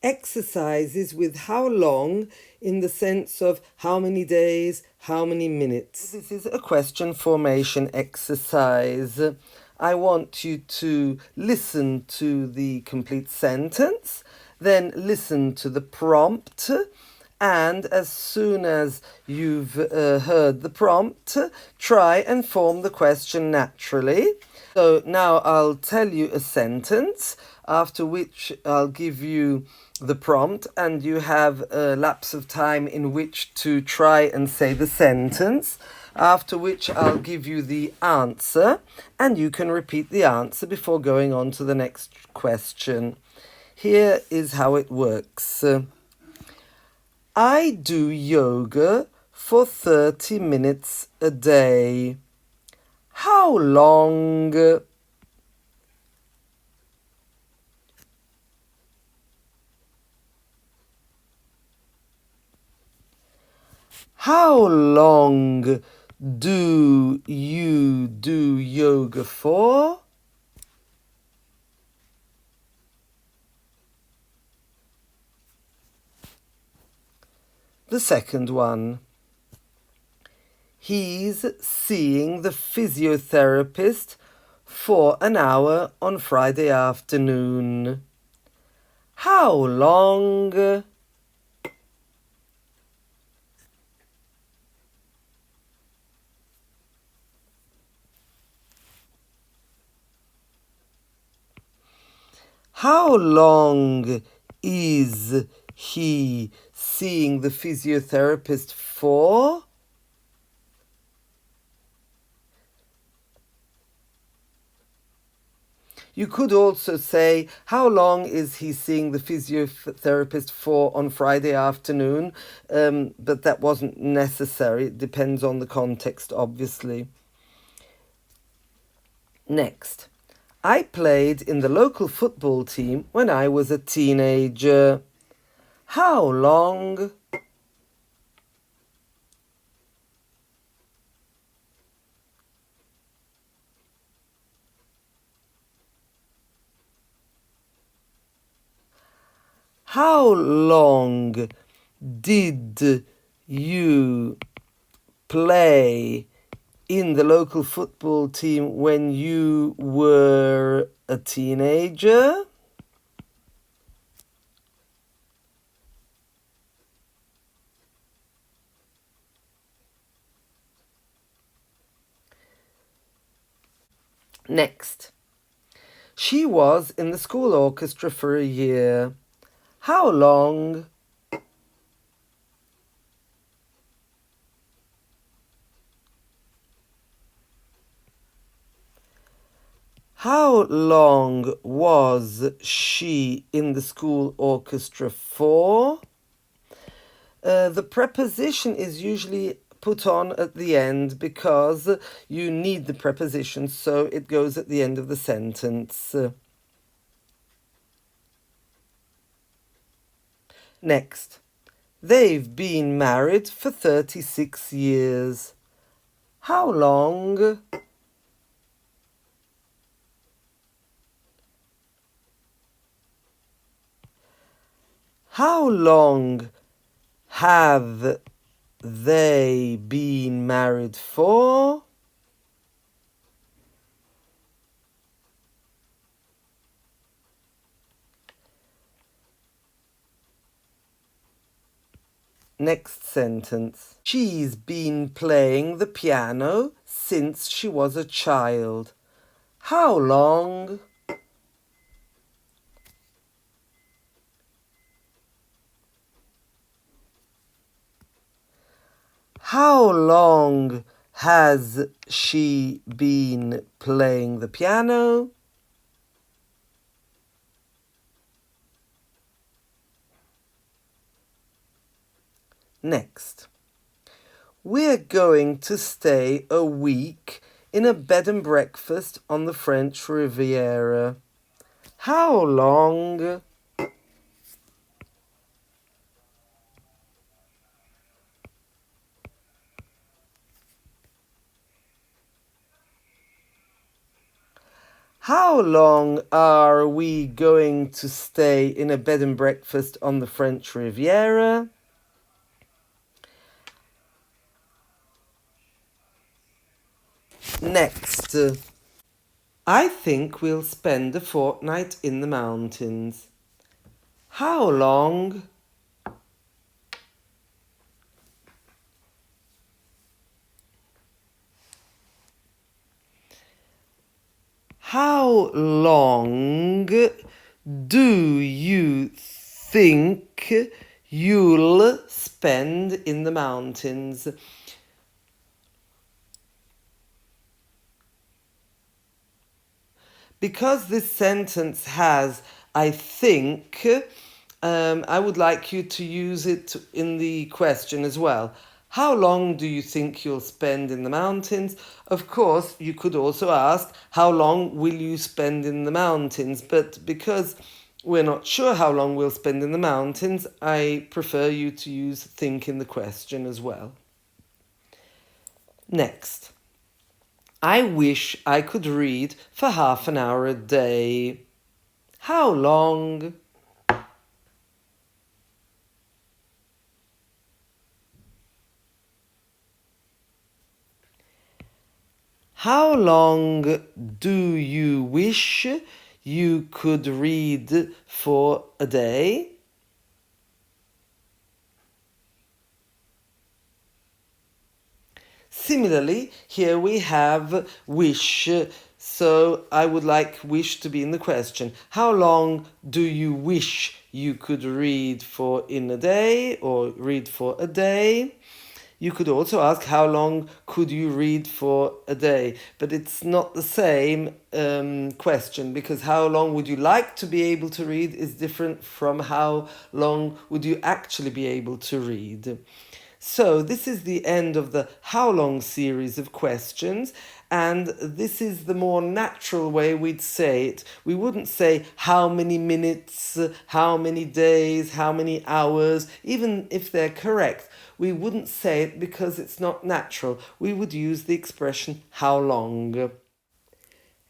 exercises with how long in the sense of how many days, how many minutes. This is a question formation exercise. I want you to listen to the complete sentence, then listen to the prompt, and as soon as you've heard the prompt, try and form the question naturally. So now I'll tell you a sentence, after which I'll give you the prompt, and you have a lapse of time in which to try and say the sentence, after which I'll give you the answer, and you can repeat the answer before going on to the next question. Here is how it works. I do yoga for 30 minutes a day. How long? How long do you do yoga for? The second one. He's seeing the physiotherapist for an hour on Friday afternoon. How long? How long is he seeing the physiotherapist for? You could also say, how long is he seeing the physiotherapist for on Friday afternoon? But that wasn't necessary. It depends on the context, obviously. Next. I played in the local football team when I was a teenager. How long? How long did you play in the local football team when you were a teenager? Next. She was in the school orchestra for a year. How long? How long was she in the school orchestra for? The preposition is usually put on at the end because you need the preposition, so it goes at the end of the sentence. Next. They've been married for 36 years. How long? How long have they been married for? Next sentence. She's been playing the piano since she was a child. How long? How long has she been playing the piano? Next. We're going to stay a week in a bed and breakfast on the French Riviera. How long? How long are we going to stay in a bed and breakfast on the French Riviera? Next. I think we'll spend a fortnight in the mountains. How long? How long do you think you'll spend in the mountains? Because this sentence has I think, I would like you to use it in the question as well. How long do you think you'll spend in the mountains? Of course, you could also ask, how long will you spend in the mountains? But because we're not sure how long we'll spend in the mountains, I prefer you to use think in the question as well. Next. I wish I could read for half an hour a day. How long? How long do you wish you could read for a day? Similarly, here we have wish, so I would like wish to be in the question. How long do you wish you could read for in a day or read for a day? You could also ask how long could you read for a day, but it's not the same question, because how long would you like to be able to read is different from how long would you actually be able to read. So this is the end of the how long series of questions, and this is the more natural way we'd say it. We wouldn't say how many minutes, how many days, how many hours, even if they're correct. We wouldn't say it because it's not natural. We would use the expression how long.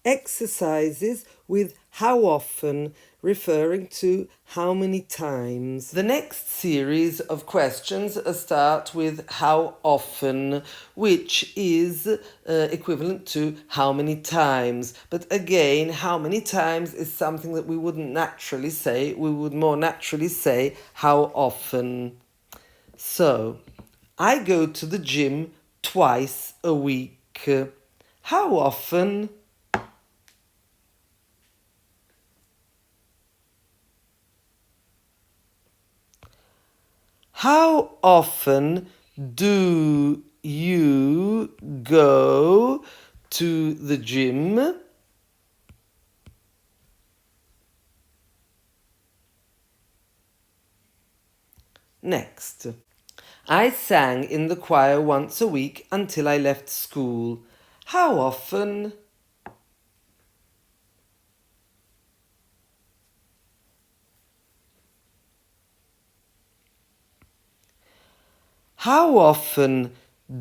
Exercises with how often, referring to how many times. The next series of questions start with how often, which is equivalent to how many times. But again, how many times is something that we wouldn't naturally say. We would more naturally say how often. So, I go to the gym twice a week. How often? How often do you go to the gym? Next. I sang in the choir once a week until I left school. How often? How often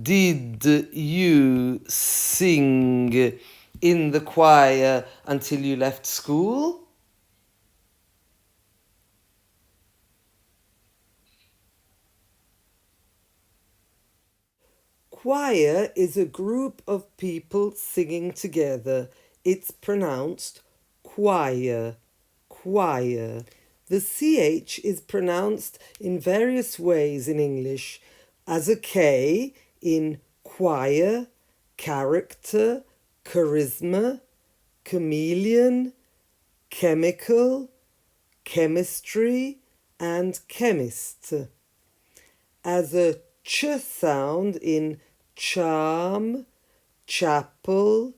did you sing in the choir until you left school? Choir is a group of people singing together. It's pronounced choir, choir. The CH is pronounced in various ways in English, as a K in choir, character, charisma, chameleon, chemical, chemistry, and chemist. As a ch sound in charm, chapel,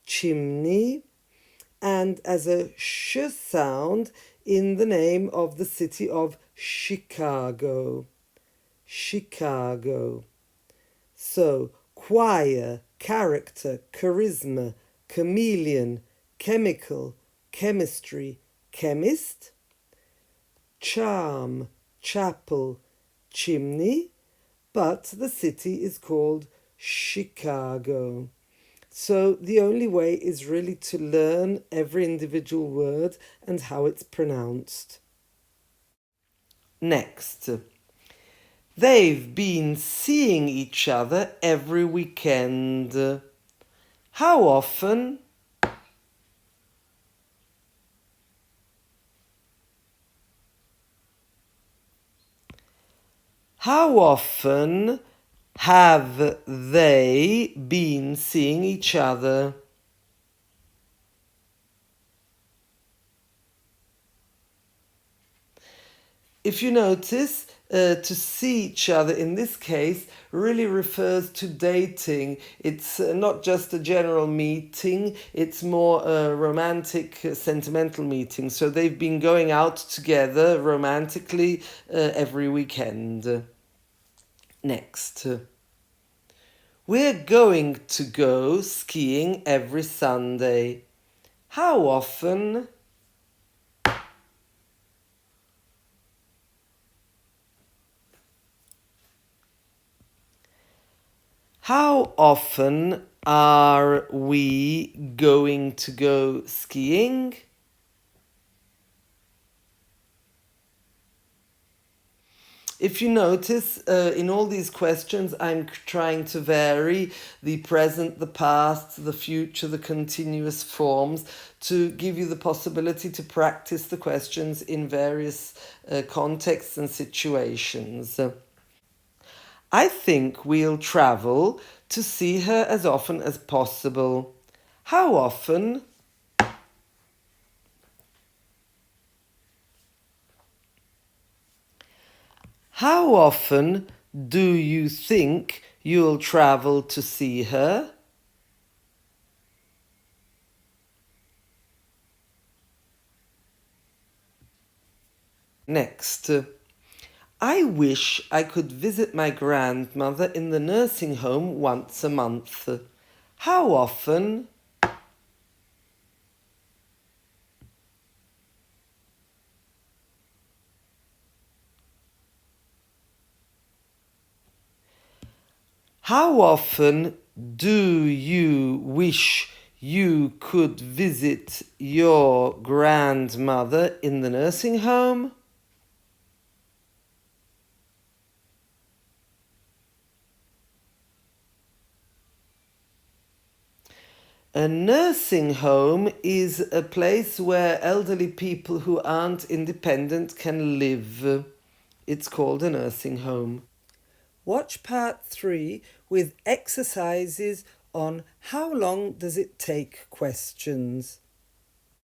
chimney, and as a sh sound in the name of the city of Chicago. Chicago. So, choir, character, charisma, chameleon, chemical, chemistry, chemist, charm, chapel, chimney, but the city is called Chicago. So the only way is really to learn every individual word and how it's pronounced. Next. They've been seeing each other every weekend. How often? How often have they been seeing each other? If you notice, to see each other in this case really refers to dating. It's not just a general meeting, it's more a romantic, sentimental meeting. So they've been going out together romantically every weekend. Next. We're going to go skiing every Sunday. How often? How often are we going to go skiing? If you notice, in all these questions, I'm trying to vary the present, the past, the future, the continuous forms to give you the possibility to practice the questions in various contexts and situations. I think we'll travel to see her as often as possible. How often? How often do you think you'll travel to see her? Next. I wish I could visit my grandmother in the nursing home once a month. How often? How often do you wish you could visit your grandmother in the nursing home? A nursing home is a place where elderly people who aren't independent can live. It's called a nursing home. Watch part 3 with exercises on how long does it take questions.